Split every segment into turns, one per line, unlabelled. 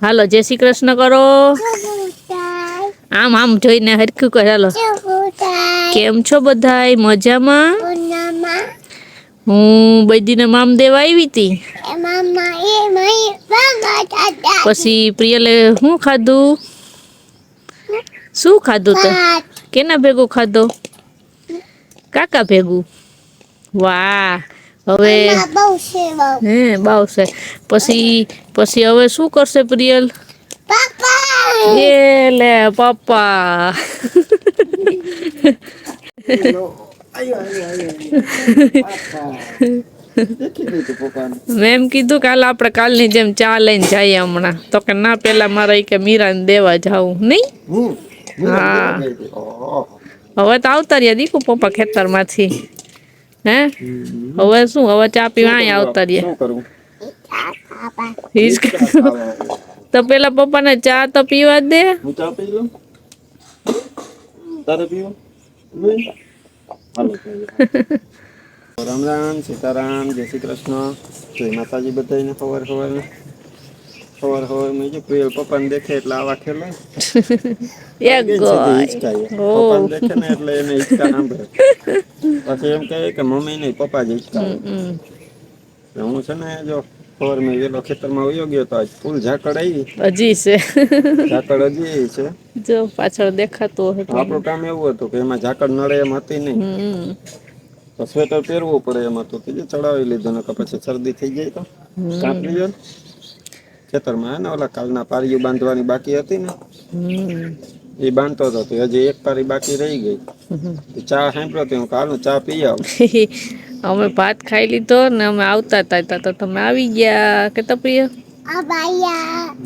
હાલો जय श्री कृष्ण करो आम आम જોઈને હરખું કર હાલો કેમ છો બધાય મજામાં હું બૈદીને મામ દેવા આવી હતી પછી પ્રિયલે શું ખાધું શું ખાધું તો કેના ભેગું ખાધો કાકા ભેગું વાહ હવે હે બાવશે પછી પછી હવે શું કરશે પ્રિયલ એ લે પપ્પા મેં એમ કીધું કે હાલ આપણે કાલની જેમ ચા લઈને જઈએ હમણાં તો કે ના પેલા મારે કે મીરાને દેવા જાવું નહીં હા હવે તો આવતા રહ્યા દીકુ પપ્પા ખેતરમાંથી હે હવે શું હવે ચા પીવા અહીંયા આવતા રહ્યા તો પેલા પપ્પાને ચા તો પીવા દે
राम राम सीताराम जय श्री कृष्ण जय माताजी बधाईने खबर खबर में जो प्रियल पप्पा ने देखे એટલે આવા ખેલે
એક ગોય
પપ્પા ને દેખે ને એટલે એને હિચકા સાંભળે પછી એમ કહે કે મમ્મી નહીં પપ્પા જ હિચકા હું છે ને જો ખબર મેં વેલો ખેતરમાં વયો ગયો તો આજ ફૂલ ઝાકળ આવી
હજી છે
ઝાકળ હજી છે
જો પાછળ દેખાતો હતો
આપણું કામ એવું હતું કે એમાં ઝાકળ નડે એમ હતી નહીં તો સ્વેટર પહેરવું પડે એમાં તો તે ચડાવી લીધું ને પછી શરદી થઈ જાય તો કાપી લ્યો ખેતરમાં ને ઓલા કાલના પારીયું બાંધવાની બાકી હતી ને એ બાંધતો હતો હજી એક પારી બાકી રહી ગઈ ચા સાંભળ્યો તો હું કાલનું ચા પી આવું
અમે ભાત ખાઈ લીધો ને અમે આવતા હતા તો તમે આવી ગયા કે તો પ્રિય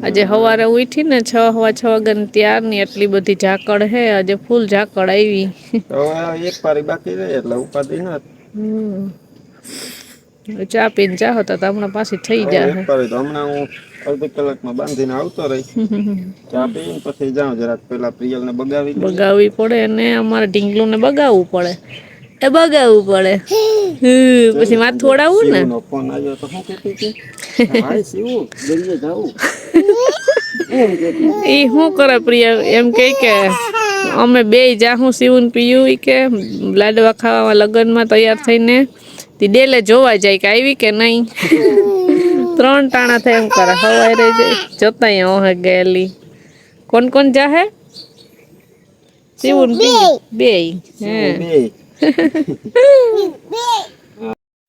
આજે સવારે ઉઠી ને 6 વાગ્યાની ત્યારની એટલી બધી ઝાકળ હે આજે ફૂલ ઝાકળ આવી
હવે એક પારી બાકી રહી એટલે ઉપાધિ ના
ચા પીને ચા હતા તો હમણાં પાછી થઈ જાય
હમણાં હું અડધી કલાકમાં બાંધીને આવતો રહી ચા પીને પછી જાઉં જરાક પેલા પ્રિયલ ને
બગાવવી પડે અને અમારે ઢીંગલું ને બગાવવું પડે એ બગાવવું પડે પછી માથું ઓડાવવું ને
ફોન આવ્યો તો શું કહેતી હતી હાય શિવુ દરિયે જાવું
એ શું કરે પ્રિય એમ કે અમે બે જાહું શિવન પીયું કે લાડવા ખાવા લગ્નમાં તૈયાર થઈને તી ડેલે જોવા જાય કે આવી કે નહીં 3 ટાણા થાય એમ કરે હવાઈ રહી જાય જોતા ઓહે ગયેલી કોણ કોણ જાહે શિવન બે હે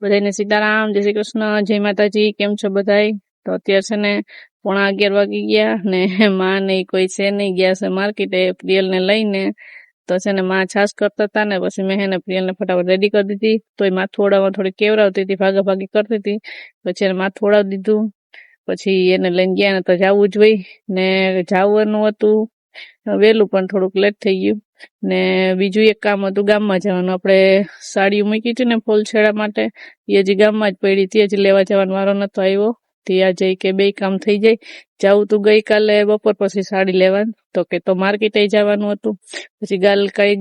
બધાને સીતારામ જય શ્રી કૃષ્ણ જય માતાજી કેમ છો બધાય તો અત્યારે છે ને 11:30 વાગી ગયા ને માં ને કોઈ છે નહીં ગયા છે માર્કેટે પ્રિયલ ને લઈને તો છે ને માં છાસ કરતા હતા ને પછી મેં એને પ્રિયલ ને ફટાફટ રેડી કરી દીધી તો એ માથું ઓડાવવા થોડી કેવરાવતી હતી ભાગી કરતી હતી પછી એને માથું ઓડાવી દીધું પછી એને લઈને ગયા ને તો જવું જ હોય ને જવાનું હતું વહેલું પણ થોડુંક લેટ થઈ ગયું ને બીજું એક કામ હતું ગામમાં જવાનું આપણે સાડીઓ મૂકી હતી ને ફૂલછેડા માટે એ હજી ગામમાં જ પડી હતી હજી લેવા જવાનો વારો નતો આવ્યો ત્યાં જઈ કે બે કામ થઈ જાય જાવું તું ગઈકાલે બપોર પછી સાડી લેવાનું તો કે તો માર્કેટે જવાનું હતું પછી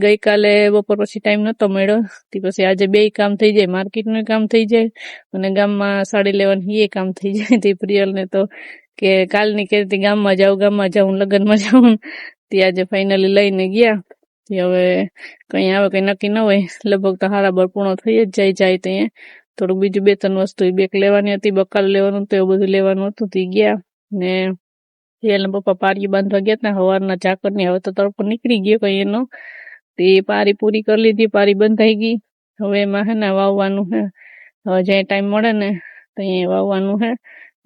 ગઈકાલે બપોર પછી ટાઈમ નતો મળ્યો તે પછી આજે બે કામ થઈ જાય માર્કેટનું કામ થઈ જાય અને ગામમાં સાડી લેવાનું એ કામ થઈ જાય તે પ્રિયલને તો કે કાલની કહેતી ગામમાં જાઉં લગ્નમાં જાઉં તે આજે ફાઇનલી લઈને ગયા હવે કઈ આવે કઈ નક્કી ન હોય લગભગ તો હારાબર પૂર્ણ થઈ જ જાય ત્યાં થોડુંક બીજું 2-3 વસ્તુ બેક લેવાની હતી બકાલ લેવાનું તો એવું બધું લેવાનું હતું તે ગયા ને એના પપ્પા પારી બાંધવા ગયા હતા સવારના ઝાકળની હવે તો તડકો નીકળી ગયો કઈ એનો તે પારી પૂરી કરી લીધી પારી બંધાઈ ગઈ હવે એમાં હે ને વાવવાનું હે હવે જ્યાં ટાઈમ મળે ને તો અહીંયા વાવવાનું હે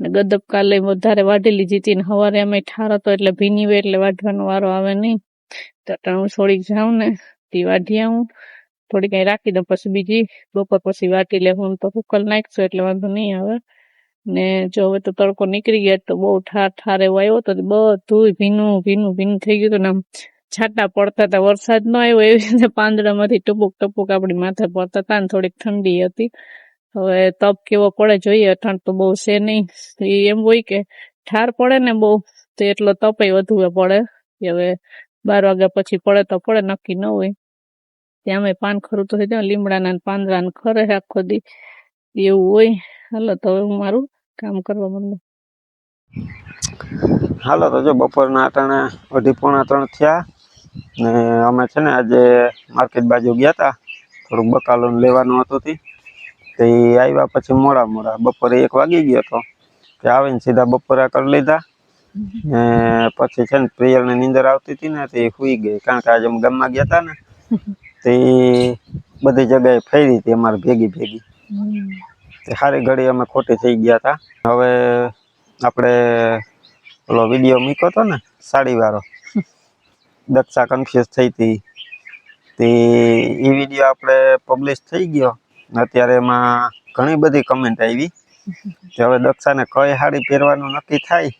ને ગદબ કાલે વધારે વાઢી લીધી હતી ને સવારે અમે ઠાર હતો એટલે ભીની હોય એટલે વાઢવાનો વારો આવે નહીં તો હું થોડીક જાઉં ને તે વાઢી આવું થોડી કઈ રાખી દઉં પછી બીજી બપોર પછી વાટી લેવું તો કુકલ નાખશું એટલે વાંધો નહીં આવે ને જો હવે તો તડકો નીકળી ગયા તો બહુ ઠાર એવો આવ્યો તો બધું ભીનું થઈ ગયું હતું ને આમ છાંટા પડતા હતા વરસાદ ન આવ્યો એવી રીતે પાંદડામાંથી ટપુક આપણી માથે પડતા હતા ને થોડીક ઠંડી હતી હવે તપ કેવો પડે જોઈએ ઠંડ તો બહુ છે નહીં એમ હોય કે ઠાર પડે ને બહુ તો એટલો તપે વધુ પડે હવે 12 વાગ્યા પછી પડે તો પડે નક્કી ન હોય ત્યાં અમે પાન ખરું તો થઈ જાય લીમડાના પાંદડા ખરે આખો દી એવું હોય હાલો તો હવે હું મારું કામ કરવા માંડું
હાલો તો જો બપોરના અટાણે 2:30-3 થયા ને અમે છે ને આજે માર્કેટ બાજુ ગયા હતા, થોડુંક બકાલું લેવાનું હતું તે આવ્યા પછી મોડા બપોરે 1 વાગી ગયો હતો. તે આવીને સીધા બપોરા કરી લીધા ને પછી છે ને પ્રિયલને નીંદર આવતી હતી ને તે સૂઈ ગઈ, કારણ કે આજે અમે ગામમાં ગયા હતા ને તે બધી જગ્યાએ ફેરી હતી અમારે ભેગી તે સારી ઘડી અમે ખોટી થઈ ગયા હતા. હવે આપણે ઓલો વિડીયો મૂક્યો હતો ને સાડીવાળો, દક્ષા કન્ફ્યુઝ થઈ હતી તે એ વિડીયો આપણે પબ્લિશ થઈ ગયો. અત્યારે એમાં ઘણી બધી કમેન્ટ આવી કે હવે દક્ષાને કઈ સાડી પહેરવાનું નક્કી થાય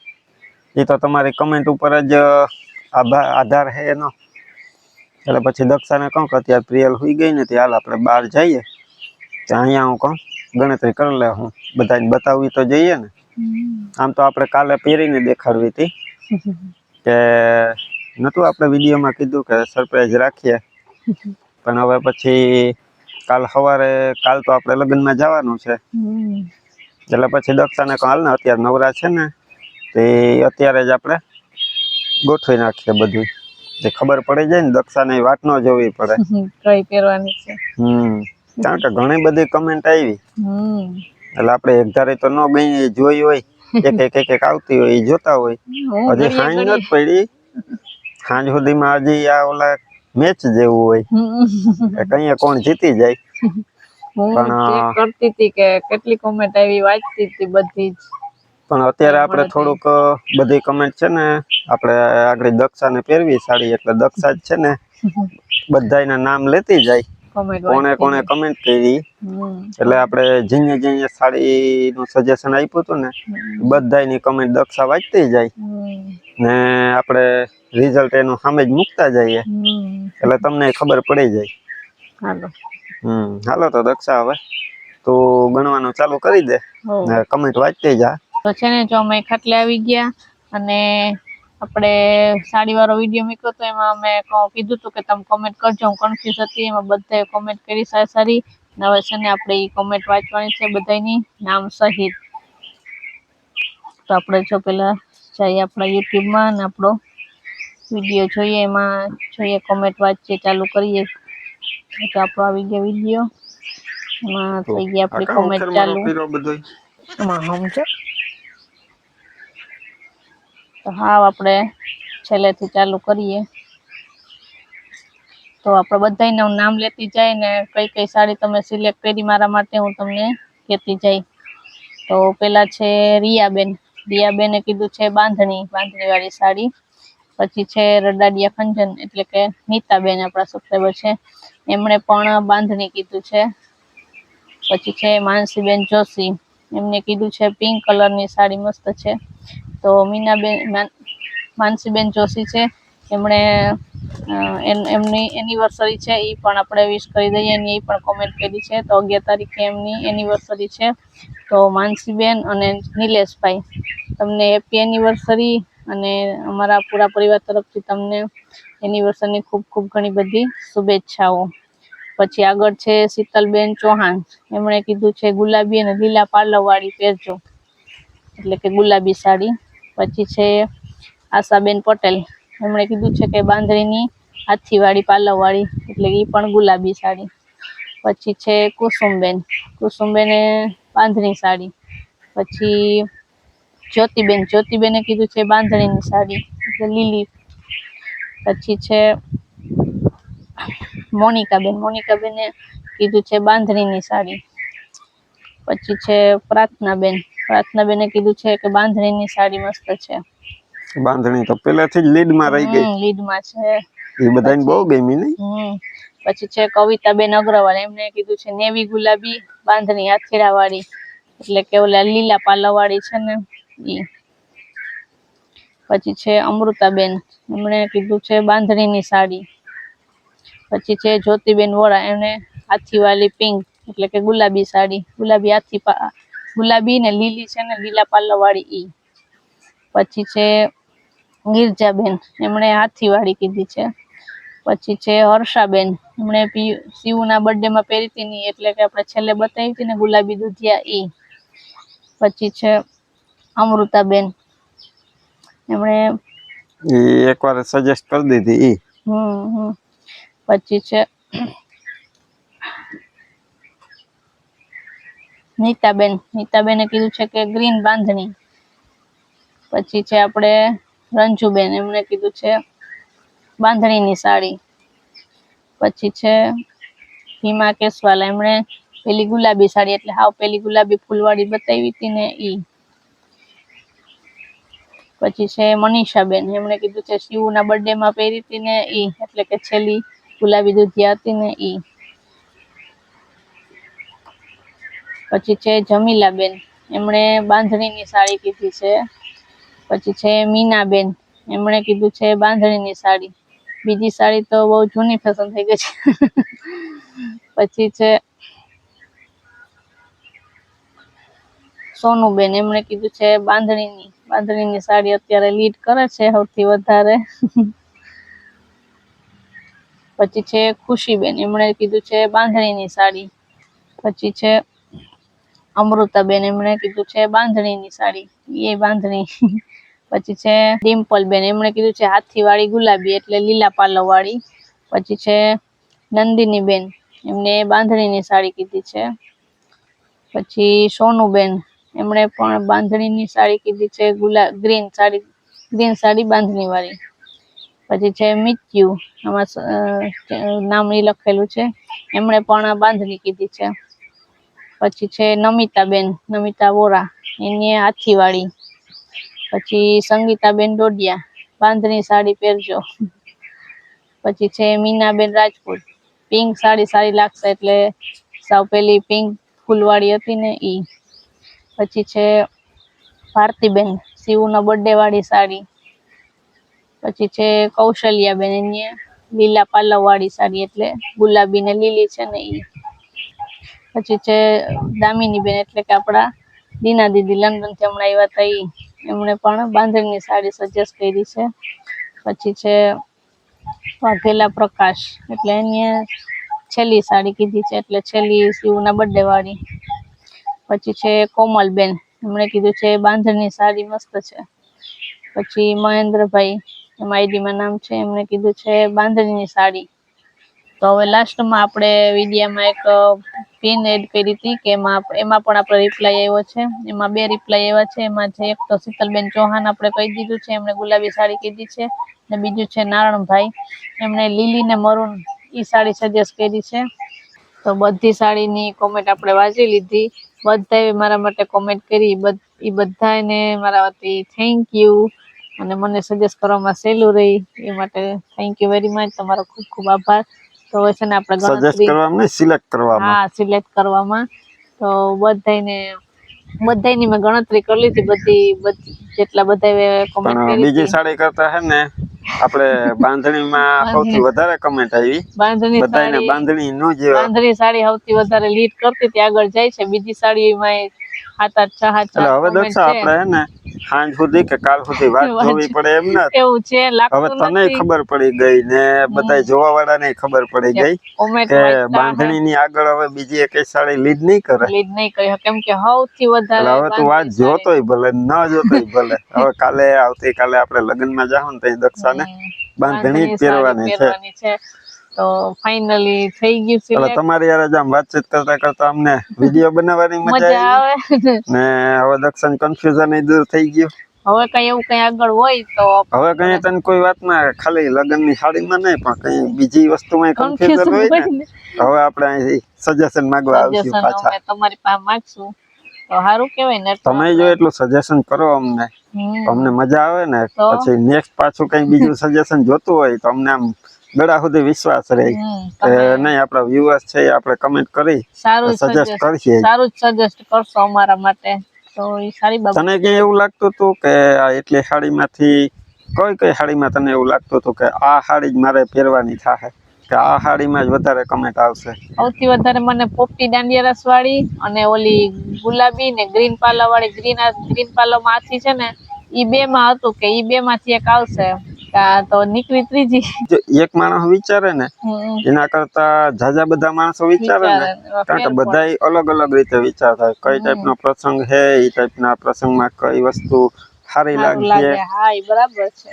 એ તો તમારી કમેન્ટ ઉપર જ આધાર છે એનો. એટલે પછી દક્ષાને કહું કે અત્યારે પ્રિયલ સુઈ ગઈ ને હાલ આપણે બહાર જઈએ, ત્યાં અહીંયા હું કહું ગણતરી કરી લે, હું બધાને બતાવવી તો જઈએ ને. આમ તો આપણે કાલે પહેરીને દેખાડવી હતી કે નતું આપણે વિડીયોમાં કીધું કે સરપ્રાઈઝ રાખીએ, પણ હવે પછી કાલ સવારે તો આપણે લગ્નમાં જવાનું છે એટલે પછી દક્ષાને કહું હાલ ને અત્યારે નવરા છે ને તે અત્યારે જ આપણે ગોઠવી નાખીએ બધું, જે ખબર પડી જાય ને દક્ષાને વાત ન જોવી પડે
કઈ પહેરવાની છે.
કારણ કે ઘણી બધી કમેન્ટ આવી એટલે આપણે એક ધારે તો ન ગઈ જોઈ હોય, એક આવતી હોય એ જોતા હોય. હજી સાંજ નથી પડી, સાંજ સુધીમાં હજી આ ઓલા મેચ જેવું હોય કે કઈ કોણ જીતી જાય.
પણ કરતી હતી કે કેટલી કોમેન્ટ આવી, વાંચતી હતી બધી જ.
પણ અત્યારે આપણે થોડુંક બધી કમેન્ટ છે ને આપણે આગળ દક્ષાને પહેરવી સાડી એટલે દક્ષા જ છે ને બધાના નામ લેતી જાય કોણે કમેન્ટ કરી. એટલે આપણે જે સાડીનું સજેશન આપ્યું હતું ને બધાની કમેન્ટ દક્ષા વાંચતી જાય ને આપણે રિઝલ્ટ એનું સામે જ મૂકતા જઈએ એટલે તમને ખબર પડી જાય. હાલો તો દક્ષા હવે તું ગણવાનું ચાલુ કરી દે ને કમેન્ટ વાંચતી જા.
તો છે ને જો અમે ખાટલે આવી ગયા અને આપણે સાડીવાળો વિડીયો મૂક્યો તો એમાં અમે કીધું હતું કે તમે કોમેન્ટ કરજો, હું કન્ફ્યુઝ હતી, એમાં બધાએ કોમેન્ટ કરી સારી. હવે છે ને આપણે એ કોમેન્ટ વાંચવાની છે બધાની નામ સહિત. તો આપણે જો પેલા જઈએ આપણા યુટ્યુબમાં ને આપણો વિડીયો જોઈએ, એમાં જોઈએ કોમેન્ટ વાંચીએ ચાલુ કરીએ તો આપણો આવી ગયો વિડીયો, એમાં થઈ ગઈ આપણી કોમેન્ટ ચાલુ. એમાં સમજો તો હા આપણે છેલ્લેથી ચાલુ કરીએ તો આપણે બધાનું નામ લેતી જાય ને કઈ સાડી તમે સિલેક્ટ કરી મારા માટે હું તમને કહેતી જાય. તો પેલા છે રિયાબેને કીધું છે બાંધણી વાળી સાડી. પછી છે રડાડિયા ખંજન એટલે કે નીતાબેન આપણા સબસ્ક્રાઈબર છે, એમણે પણ બાંધણી કીધું છે. પછી છે માનસીબેન જોશી, એમને કીધું છે પિંક કલરની સાડી મસ્ત છે. તો માનસીબેન જોશી છે, એમણે એમની એનિવર્સરી છે એ પણ આપણે વિશ કરી દઈએ, એની પણ કોમેન્ટ કરી છે. તો 11 તારીખે એમની એનિવર્સરી છે. તો માનસીબેન અને નિલેશભાઈ તમને હેપી એનિવર્સરી અને અમારા પૂરા પરિવાર તરફથી તમને એનિવર્સરીની ખૂબ ખૂબ ઘણી બધી શુભેચ્છાઓ. પછી આગળ છે શીતલબેન ચૌહાણ, એમણે કીધું છે ગુલાબી અને લીલા પાર્લર વાળી પહેરજો એટલે કે ગુલાબી સાડી. પછી છે આશાબેન પટેલ, એમણે કીધું છે કે બાંધણીની હાથીવાળી પાર્લરવાળી એટલે એ પણ ગુલાબી સાડી. પછી છે કુસુમબેને બાંધણી સાડી. પછી જ્યોતિબેને કીધું છે બાંધણીની સાડી એટલે લીલી. પછી છે મોનિકાબેને કીધું છે બાંધણીની સાડી. પછી છે પ્રાર્થનાબેને કીધું છે કે બાંધણીની સાડી મસ્ત છે.
બાંધણી તો પહેલાથી જ લીડમાં રહી ગઈ,
લીડમાં છે
એ બધાને બહુ ગમી ને.
પછી છે કવિતાબેન અગ્રવાલ, એમને કીધું છે નેવી ગુલાબી બાંધણી હાથેડા વાળી એટલે કે ઓલા લીલા પાલ્લા વાળી છે ને ઈ. પછી છે અમૃતાબેન, એમણે કીધું છે બાંધણીની સાડી. પછી છે જ્યોતિબેન વોરા, એમને હાથીવાળી પિંક એટલે કે ગુલાબી સાડી, ગુલાબી ને લીલી છે ને લીલા પાલ્લા વાળી ઈ. પછી છે ગિરજાબેન, એમણે હાથીવાળી કીધી છે. પછી છે હર્ષાબેન, એમણે શિવના બર્થડે માં પહેરી હતી ની એટલે કે આપણે છેલ્લે બતાવી હતી ને ગુલાબી દુધિયા ઈ. પછી છે અમૃતાબેન, એમણે
એકવાર સજેસ્ટ કરી દીધી ઈ.
પછી છે નીતાબેને કીધું છે કે ગ્રીન બાંધણી. પછી છે આપણે રંજુબેન, એમણે કીધું છે બાંધણીની સાડી. પછી છે હિમા કેસવાલા, એમણે પેલી ગુલાબી સાડી, એટલે હાવ પેલી ગુલાબી ફૂલવાળી બતાવી હતી ને ઈ. પછી છે મનીષાબેન, એમણે કીધું છે શિવના બર્થડે માં પહેરી હતી ને ઈ, એટલે કે છેલ્લી ગુલાબી દુધિયા હતી ને ઈ. પછી છે જમીલાબેન, એમણે બાંધણીની સાડી કીધી છે. પછી છે મીનાબેન, એમણે કીધું છે બાંધણીની સાડી. બીજી સાડી તો બહુ જૂની ફેશન થઈ ગઈ છે. પછી છે સોનુબેન, એમણે કીધું છે બાંધણીની સાડી અત્યારે લીડ કરે છે સૌથી વધારે. પછી છે ખુશીબેન, એમણે કીધું છે બાંધણીની સાડી. પછી છે અમૃતાબેન, એમણે કીધું છે બાંધણીની સાડી, એ બાંધણી. પછી છે ડિમ્પલબેન, એમણે કીધું છે હાથીવાળી ગુલાબી, એટલે લીલા પાલવ વાળી. પછી છે નંદિનીબેન, એમને બાંધણીની સાડી કીધી છે. પછી સોનુબેન, એમણે પણ બાંધણીની સાડી કીધી છે, ગ્રીન સાડી બાંધણી વાળી. પછી છે મિત્યુ, આમાં નામ ઈ લખેલું છે, એમણે પણ બાંધણી કીધી છે. પછી છે નમિતા વોરા, એની હાથીવાળી. પછી સંગીતાબેન ડોડિયા, બાંધણી સાડી પહેરજો. પછી છે મીનાબેન રાજપૂત, પિંક સાડી સારી લાગશે, એટલે સાવ પેલી પિંક ફૂલવાળી હતી ને ઈ. પછી છે ભારતીબેન, શિવનો બર્થડે વાળી સાડી. પછી છે કૌશલ્યાબેન, એની લીલા પાલવ વાળી સાડી, એટલે ગુલાબી ને લીલી છે ને ઈ. પછી છે દામિનીબેન, એટલે કે આપડા દીના દીદી, લંડન થી હમણાં આવ્યા હતા ઈ, એમણે પણ બાંધણીની સાડી સજેસ્ટ કરી છે. પછી છે વાઘેલા પ્રકાશ, એટલે એની છેલ્લી સાડી કીધી છે, એટલે છેલ્લી શિવના બર્થડે વાળી. પછી છે કોમલબેન, એમણે કીધું છે બાંધણીની સાડી મસ્ત છે. પછી મહેન્દ્રભાઈ, એમ આઈડીમાં નામ છે, એમણે કીધું છે બાંધણીની સાડી. તો હવે લાસ્ટમાં આપણે વિડીયામાં એક પિન એડ કરી હતી, કે એમાં પણ આપણે રિપ્લાય આવ્યો છે. એમાં 2 રિપ્લાય આવ્યા છે. એમાં છે એક તો શીતલબેન ચૌહાણ, આપણે કહી દીધું છે, એમણે ગુલાબી સાડી કીધી છે. ને બીજું છે નારણભાઈ, એમણે લીલી ને મરૂન ઈ સાડી સજેસ્ટ કરી છે. તો બધી સાડીની કોમેન્ટ આપણે વાંચી લીધી. બધાએ મારા માટે કોમેન્ટ કરી, એ બધાને મારા વતી થેન્ક યુ. અને મને સજેસ્ટ કરવામાં સહેલું રહી, એ માટે થેન્ક યુ વેરી મચ, તમારો ખૂબ ખૂબ આભાર. તો હવે છે ને આપણે
સજેસ્ટ કરવામાં, સિલેક્ટ કરવામાં.
હા, સિલેક્ટ કરવામાં. તો બધાની મેં ગણતરી કરી લીધી, બધી જેટલા બધા કોમેન્ટ કરી.
બીજી સાડી કરતા હે ને આપણે બાંધણીમાં સૌથી વધારે કમેન્ટ આવી. બધાને બાંધણી નો જ,
બાંધણી સાડી સૌથી વધારે લીડ કરતી હતી, આગળ જાય છે. બીજી સાડીમાં 7-8
હવે દક્ષા આપણે હે ને સાંજ સુધી કે કાલ સુધી વાત જોવી પડે એમ ના.
એવું છે,
હવે તને ખબર પડી ગઈ ને બધા જોવા વાળા ને ખબર પડી ગઈ કે બાંધણી ની આગળ હવે બીજી એક સાડી લીડ નહીં કરે,
કેમ કે સૌથી વધારે.
હવે તું વાત જોતોય ભલે, ન જોતોય ભલે. હવે કાલે આવતીકાલે આપણે લગ્નમાં જાહું ને ત્યાં દક્ષાને બાંધણી જ પહેરવાની છે.
તો ફાઇનલી થઈ ગયું છે.
એટલે તમારી યાર આમ વાતચીત કરતા કરતા અમને વિડીયો બનાવવાની મજા આવે ને. હવે દક્ષાને કન્ફ્યુઝન દૂર થઈ ગયું.
હવે કઈ એવું કઈ આગળ હોય તો
હવે કઈ તને કોઈ વાતમાં ખાલી લગ્નની સાડીમાં નહીં, પણ કઈ બીજી વસ્તુમાં કન્ફ્યુઝન હોય ને, હવે આપણે સજેશન માંગવા આવશું પાછા.
તમારી પાસે માંગશું તો સારું કહેવાય ને.
તમે જો એટલું સજેશન કરો અમને મજા આવે ને. પછી નેક્સ્ટ પાછું કઈ બીજું સજેશન જોતું હોય તો અમને આમ ગળા સુધી વિશ્વાસ રહે કે નહીં, આપણા વ્યુઅર્સ છે આપણે કમેન્ટ કરી સજેસ્ટ કરશે,
સારું સજેસ્ટ કરશો અમારા માટે. તો એ સારી બાબત.
તને ક્યાં એવું લાગતું હતું કે આ એટલી સાડીમાંથી કઈ સાડીમાં તને એવું લાગતું હતું કે આ સાડી જ મારે પહેરવાની થાય, કે આ સાડીમાં જ વધારે કમેન્ટ આવશે?
સૌથી વધારે મને પોપટી દાંડિયા રસ વાળી અને ઓલી ગુલાબી ને ગ્રીન પાલવ વાળી, ગ્રીન પાલવ માંથી છે ને, ઈ 2 માં હતું કે ઈ 2 માંથી એક આવશે. તો નીકળી ત્રીજી.
એક માણસ વિચારે ને એના કરતા જાજા બધા માણસો વિચારે ને, કારણ કે બધા અલગ અલગ રીતે વિચારતા હોય. કઈ ટાઈપનો પ્રસંગ હે, એ ટાઈપના પ્રસંગમાં કઈ વસ્તુ સારી
સારું
લાગે
લાગે. હા એ બરાબર છે.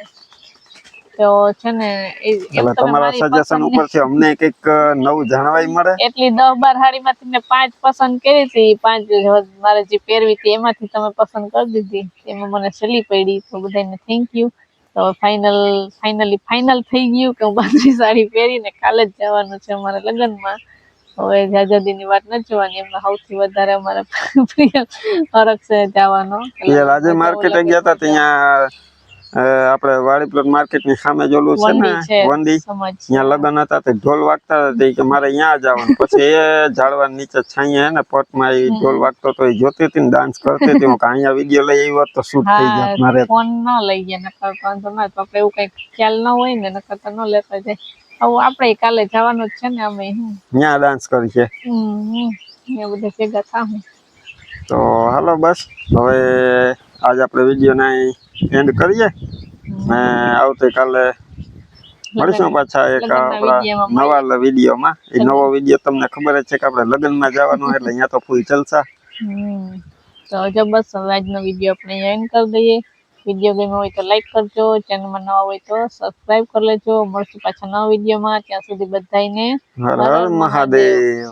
તો છે ને એમ
એટલે
તમે
તમારા
મારી
સજેશન
પસંદ
ઉપરથી અમને કંઈક નવું જાણવાય મળે.
એટલી 10-12 હાડીમાંથી મેં 5 પસંદ કરી હતી. 5 મારે જે પહેરવી હતી એમાંથી તમે પસંદ કરી દીધી. એમાં મને સહેલી પડી. તો બધાને થેન્ક યુ. તો ફાઇનલ થઈ ગયું કે હું પાછી સાડી પહેરીને કાલે જ જવાનું છે અમારા લગ્નમાં. હવે જાજાદીની વાત નથી જોવાની. એમાં સૌથી વધારે અમારા પ્રિય હરખ છે જવાનો.
આજે માર્કેટે ગયા હતા ત્યાં આપણે વાડી પ્લોટ માર્કેટની સામે જ ઓલું છે ને વંડી, ત્યાં લગ્ન હતા તે ઢોલ વાગતા હતા કે મારે ત્યાં જવાનું. પછી એ ઝાડવા નીચે છાંયે ને પટમાં એ ઢોલ વાગતો તો એ જોતી હતી ને ડાન્સ કરતી હતી. હું અહીંયા વિડીયો લઈ આવ્યો તો શૂટ થઈ જાય મારે.
ફોન ન લઈ ગયા નકર વાંધો ના તો આપણે એવું કઈ ખ્યાલ ન હોય ને નકર તો ન લેતા જાય. હવે આપણે કાલે જવાનું જ છે ને અમે
ત્યાં ડાન્સ કરી છે.
એ બધે ભેગા થાવું.
તો હાલો બસ હવે આજ આપણે વિડીયોને એન્ડ કરીએ ને આવતીકાલે મળીશું પાછા એક આપણા નવા વિડીયોમાં. એ નવો વિડીયો તમને ખબર જ છે કે આપણે લગ્નમાં જવાનું એટલે અહીંયા તો ફૂલ જલસા.
તો જો બસ હવે આજનો વિડીયો આપણે એન્ડ કરી દઈએ. વિડીયો ગમ્યો હોય તો લાઈક કરજો, ચેનલમાં નવા હોય તો સબસ્ક્રાઇબ કરી લેજો. મળશું પાછા નવા વિડીયોમાં. ત્યાં સુધી બધાને
હર હર મહાદેવ.